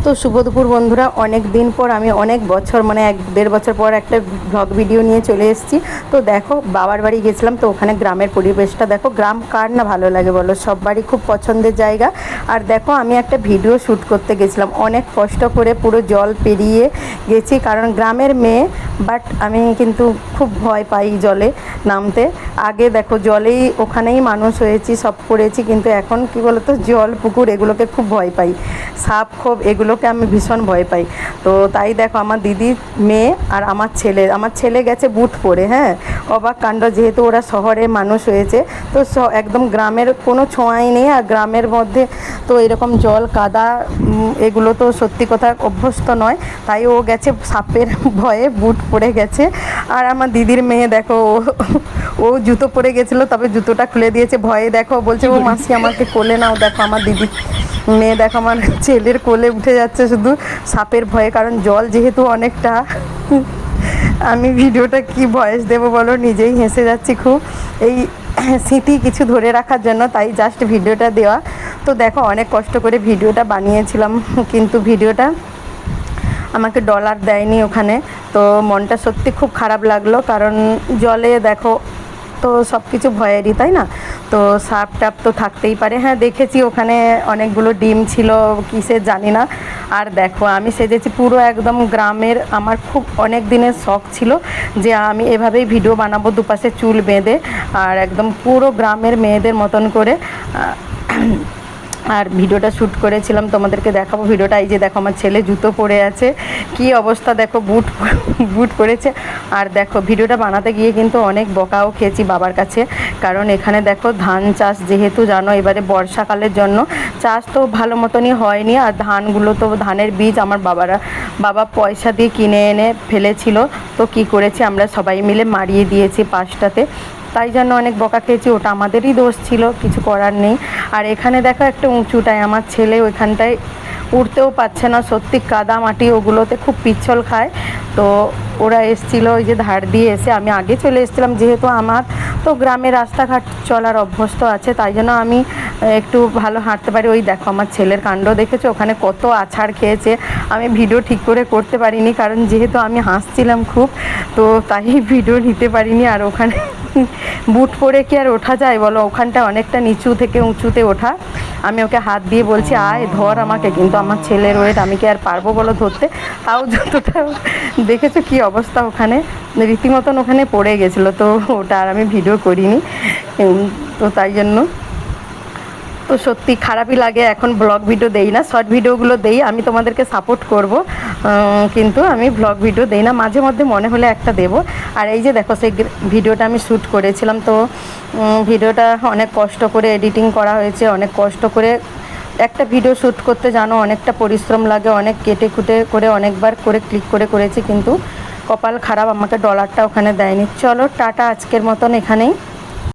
তো শুভ দুপুর বন্ধুরা, অনেক দিন পর আমি অনেক বছর মানে 1-1.5 বছর পর একটা ব্লগ ভিডিও নিয়ে চলে এসেছি। তো দেখো বাবার বাড়ি গেছিলাম, তো ওখানে গ্রামের পরিবেশটা দেখো। গ্রাম কার না ভালো লাগে বলো, সব বাড়ি খুব পছন্দের জায়গা। আর দেখো আমি একটা ভিডিও শ্যুট করতে গেছিলাম, অনেক কষ্ট করে পুরো জল পেরিয়ে গেছি, কারণ গ্রামের মেয়ে। বাট আমি কিন্তু খুব ভয় পাই জলে নামতে। আগে দেখো জলেই ওখানেই মানুষ হয়েছি, সব করেছি, কিন্তু এখন কি বলতো, জল পুকুর এগুলোকে খুব ভয় পাই, সাপ খোপ এগুলোকে আমি ভীষণ ভয় পাই। তো তাই দেখো আমার দিদির মেয়ে আর আমার ছেলে গেছে বুট পরে। হ্যাঁ, অবাক কাণ্ড, যেহেতু ওরা শহরে মানুষ হয়েছে, তো একদম গ্রামের কোনো ছোঁয়াই নেই। আর গ্রামের মধ্যে তো এরকম জল কাদা এগুলো তো সত্যি কথা অভ্যস্ত নয়, তাই ও গেছে সাপের ভয়ে বুট পরে গেছে। আর আমার দিদির মেয়ে দেখো, ও জুতো পরে গেছিলো, তবে জুতোটা খুলে দিয়েছে ভয়ে। দেখো বলছে ও মাসি আমাকে কোলে নাও। দেখো আমার দিদি মেয়ে দেখো আমার ছেলের কোলে উঠে যাচ্ছে শুধু সাপের ভয়ে, কারণ জল যেহেতু অনেকটা। আমি ভিডিওটা কি ভয়েস দেবো বলো, নিজেই হেসে যাচ্ছি খুব, এই স্মৃতি কিছু ধরে রাখার জন্য, তাই জাস্ট ভিডিওটা দেওয়া। তো দেখো অনেক কষ্ট করে ভিডিওটা বানিয়েছিলাম, কিন্তু ভিডিওটা আমাকে ডলার দেয়নি ওখানে। তো মনটা সত্যি খুব খারাপ লাগলো, কারণ জলে দেখো তো সব কিছু ভয়েরই, তাই না? তো সাপ টাপ তো থাকতেই পারে। হ্যাঁ দেখেছি ওখানে অনেকগুলো ডিম ছিল, কিসের জানি না। আর দেখো আমি সেজেছি পুরো একদম গ্রামের, আমার খুব অনেক দিনের শখ ছিল যে আমি এভাবেই ভিডিও বানাবো, দুপাশে চুল বেঁধে আর একদম পুরো গ্রামের মেয়েদের মতন করে। আর ভিডিওটা শ্যুট করেছিলাম, তোমাদেরকে দেখাবো ভিডিওটা। এই যে দেখো আমার ছেলে জুতো পরে আছে, কি অবস্থা দেখো, বুট পরেছে। আর দেখো ভিডিওটা বানাতে গিয়ে কিন্তু অনেক বকাও খেয়েছি বাবার কাছে, কারণ এখানে দেখো ধান চাষ, যেহেতু জানো এবারে বর্ষাকালের জন্য চাষ তো ভালো মতনই হয়নি। আর ধানগুলো তো, ধানের বীজ আমার বাবা পয়সা দিয়ে কিনে এনে ফেলেছিল, তো কি করেছে আমরা সবাই মিলে মারিয়ে দিয়েছি পাশটাতে, তাই জন্য অনেক বকা খেয়েছি। ওটা আমাদেরই দোষ ছিল, কিছু করার নেই। আর এখানে দেখো একটা উঁচুটায় আমার ছেলে ওইখানটায় উঠতেও পারছে না, সত্যি কাদা মাটি ওগুলোতে খুব পিচ্ছল খায়। তো ওরা এসেছিলো ওই যে ধার দিয়ে এসে, আমি আগে চলে এসেছিলাম, যেহেতু আমার তো গ্রামে রাস্তাঘাট চলার অভ্যস্ত আছে, তাই জন্য আমি একটু ভালো হাঁটতে পারি। ওই দেখো আমার ছেলের কাণ্ড দেখেছো, ওখানে কত আছাড় খেয়েছে। আমি ভিডিও ঠিক করে করতে পারিনি, কারণ যেহেতু আমি হাসছিলাম খুব, তো তাই ভিডিও নিতে পারিনি। আর ওখানে বুট পরে কি আর ওঠা যায় বলো, ওখানটা অনেকটা নিচু থেকে উঁচুতে ওঠা। আমি ওকে হাত দিয়ে বলছি আয় ধর আমাকে, কিন্তু আমার ছেলের ওয়েট আমি কি আর পারবো বলো ধরতে, তাও যতটা। দেখেছো কি অবস্থা, ওখানে রীতিমতন ওখানে পড়ে গেছিলো, তো ওটা আর আমি ভিডিও করিনি। তো তাই জন্য তো সত্যি খারাপই লাগে, এখন ব্লগ ভিডিও দেই না, শর্ট ভিডিওগুলো দেই, আমি তোমাদেরকে সাপোর্ট করব, কিন্তু আমি ব্লগ ভিডিও দেই না, মাঝে মধ্যে মনে হলে একটা দেব। আর এই যে দেখো সেই ভিডিওটা আমি শ্যুট করেছিলাম, তো ভিডিওটা অনেক কষ্ট করে এডিটিং করা হয়েছে, অনেক কষ্ট করে একটা ভিডিও শ্যুট করতে জানো অনেকটা পরিশ্রম লাগে, অনেক কেটে কুটে করে অনেকবার করে ক্লিক করে করেছি, কিন্তু কপাল খারাপ আমাকে ডলারটা ওখানে দেয়নি। চলো টাটা, আজকের মতন এখানেই।